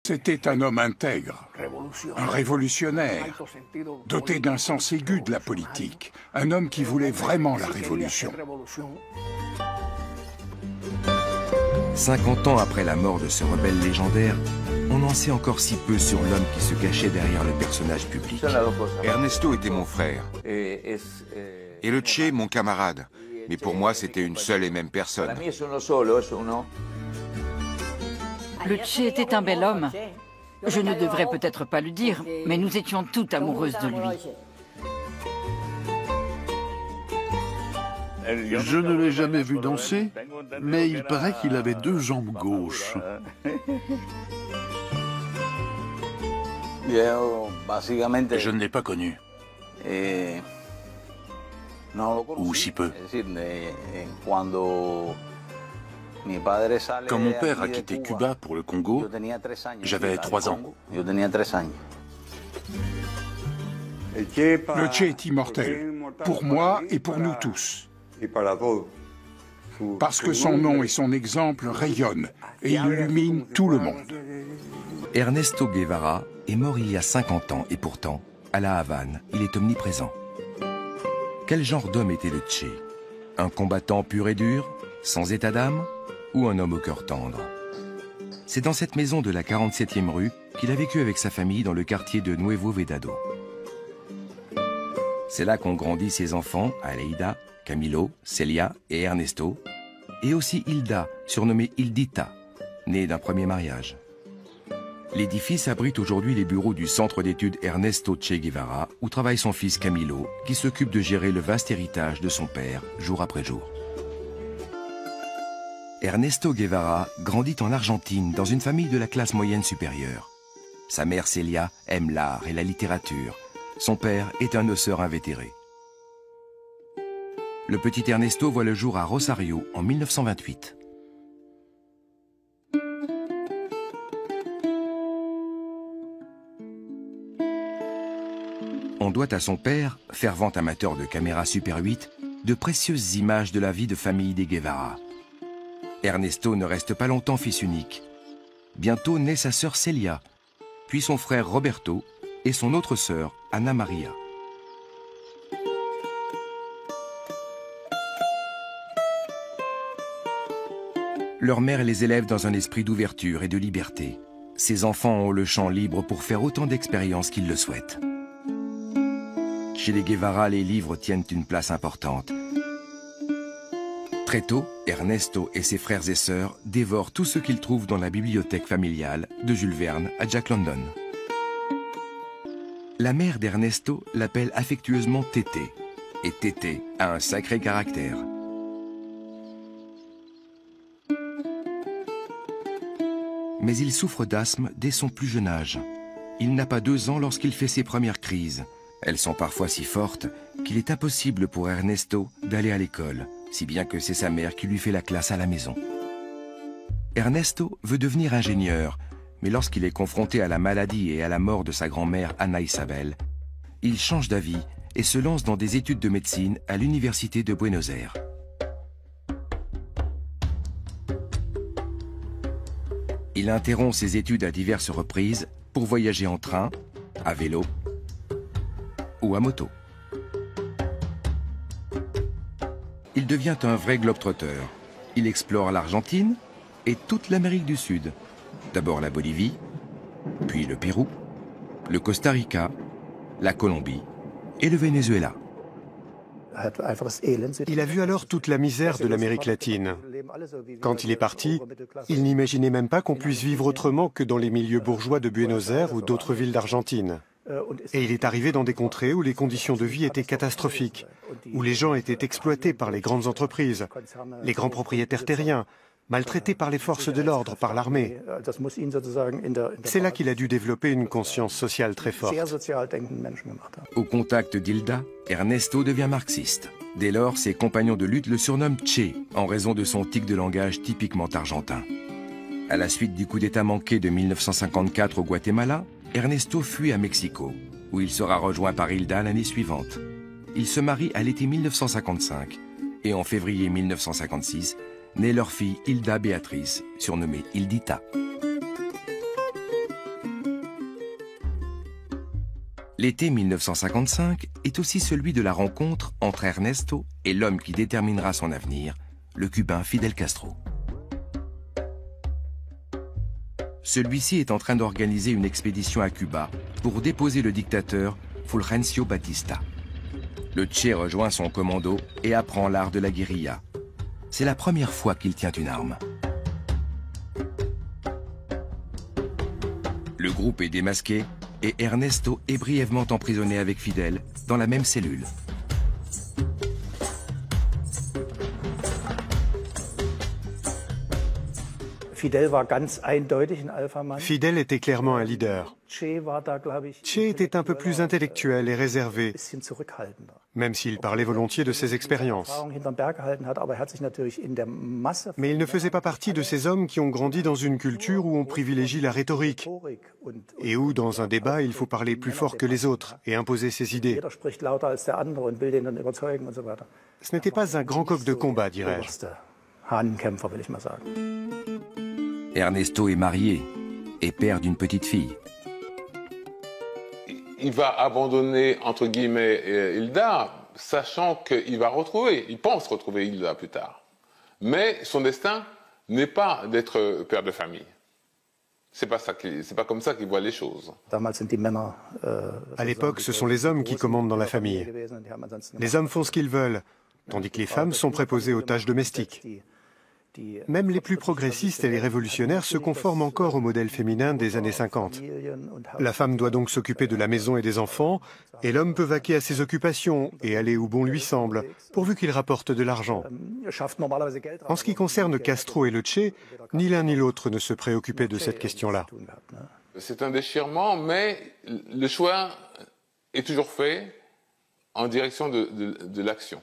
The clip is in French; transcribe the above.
C'était un homme intègre, un révolutionnaire, doté d'un sens aigu de la politique, un homme qui voulait vraiment la révolution. 50 ans après la mort de ce rebelle légendaire, on en sait encore si peu sur l'homme qui se cachait derrière le personnage public. Ernesto était mon frère. Et le Che, mon camarade. Mais pour moi, c'était une seule et même personne. Le Che était un bel homme. Je ne devrais peut-être pas le dire, mais nous étions toutes amoureuses de lui. Je ne l'ai jamais vu danser, mais il paraît qu'il avait 2 jambes gauches. Je ne l'ai pas connu. Ou si peu. Quand mon père a quitté Cuba pour le Congo, j'avais 3 ans. Le Che est immortel, pour moi et pour nous tous. Parce que son nom et son exemple rayonnent et illuminent tout le monde. Ernesto Guevara est mort il y a 50 ans et pourtant, à La Havane, il est omniprésent. Quel genre d'homme était le Che? Un combattant pur et dur, sans état d'âme, ou un homme au cœur tendre? C'est dans cette maison de la 47e rue qu'il a vécu avec sa famille dans le quartier de Nuevo Vedado. C'est là qu'ont grandi ses enfants, Aleida, Camilo, Celia et Ernesto, et aussi Hilda, surnommée Hildita, née d'un premier mariage. L'édifice abrite aujourd'hui les bureaux du centre d'études Ernesto Che Guevara, où travaille son fils Camilo, qui s'occupe de gérer le vaste héritage de son père, jour après jour. Ernesto Guevara grandit en Argentine dans une famille de la classe moyenne supérieure. Sa mère Celia aime l'art et la littérature. Son père est un noceur invétéré. Le petit Ernesto voit le jour à Rosario en 1928. On doit à son père, fervent amateur de caméra Super 8, de précieuses images de la vie de famille des Guevara. Ernesto ne reste pas longtemps fils unique. Bientôt naît sa sœur Celia, puis son frère Roberto et son autre sœur, Ana Maria. Leur mère les élève dans un esprit d'ouverture et de liberté. Ces enfants ont le champ libre pour faire autant d'expériences qu'ils le souhaitent. Chez les Guevara, les livres tiennent une place importante. Très tôt, Ernesto et ses frères et sœurs dévorent tout ce qu'ils trouvent dans la bibliothèque familiale, de Jules Verne à Jack London. La mère d'Ernesto l'appelle affectueusement Tété, et Tété a un sacré caractère. Mais il souffre d'asthme dès son plus jeune âge. Il n'a pas 2 ans lorsqu'il fait ses premières crises. Elles sont parfois si fortes qu'il est impossible pour Ernesto d'aller à l'école, si bien que c'est sa mère qui lui fait la classe à la maison. Ernesto veut devenir ingénieur, mais lorsqu'il est confronté à la maladie et à la mort de sa grand-mère Anna Isabel, il change d'avis et se lance dans des études de médecine à l'université de Buenos Aires. Il interrompt ses études à diverses reprises pour voyager en train, à vélo ou à moto. Il devient un vrai globe-trotter. Il explore l'Argentine et toute l'Amérique du Sud. D'abord la Bolivie, puis le Pérou, le Costa Rica, la Colombie et le Venezuela. Il a vu alors toute la misère de l'Amérique latine. Quand il est parti, il n'imaginait même pas qu'on puisse vivre autrement que dans les milieux bourgeois de Buenos Aires ou d'autres villes d'Argentine. Et il est arrivé dans des contrées où les conditions de vie étaient catastrophiques, où les gens étaient exploités par les grandes entreprises, les grands propriétaires terriens, maltraités par les forces de l'ordre, par l'armée. C'est là qu'il a dû développer une conscience sociale très forte. Au contact d'Hilda, Ernesto devient marxiste. Dès lors, ses compagnons de lutte le surnomment Che, en raison de son tic de langage typiquement argentin. À la suite du coup d'État manqué de 1954 au Guatemala, Ernesto fuit à Mexico, où il sera rejoint par Hilda l'année suivante. Ils se marient à l'été 1955, et en février 1956, naît leur fille Hilda Béatrice, surnommée Hildita. L'été 1955 est aussi celui de la rencontre entre Ernesto et l'homme qui déterminera son avenir, le Cubain Fidel Castro. Celui-ci est en train d'organiser une expédition à Cuba pour déposer le dictateur Fulgencio Batista. Le Che rejoint son commando et apprend l'art de la guérilla. C'est la première fois qu'il tient une arme. Le groupe est démasqué et Ernesto est brièvement emprisonné avec Fidel dans la même cellule. Fidel était clairement un leader. Che était un peu plus intellectuel et réservé, même s'il parlait volontiers de ses expériences. Mais il ne faisait pas partie de ces hommes qui ont grandi dans une culture où on privilégie la rhétorique et où, dans un débat, il faut parler plus fort que les autres et imposer ses idées. Ce n'était pas un grand coq de combat, dirais-je. Ernesto est marié et père d'une petite fille. Il va abandonner, entre guillemets, Hilda, sachant qu'il pense retrouver Hilda plus tard. Mais son destin n'est pas d'être père de famille. C'est pas comme ça qu'il voit les choses. À l'époque, ce sont les hommes qui commandent dans la famille. Les hommes font ce qu'ils veulent, tandis que les femmes sont préposées aux tâches domestiques. Même les plus progressistes et les révolutionnaires se conforment encore au modèle féminin des années 50. La femme doit donc s'occuper de la maison et des enfants, et l'homme peut vaquer à ses occupations et aller où bon lui semble, pourvu qu'il rapporte de l'argent. En ce qui concerne Castro et le Che, ni l'un ni l'autre ne se préoccupaient de cette question-là. C'est un déchirement, mais le choix est toujours fait en direction de l'action.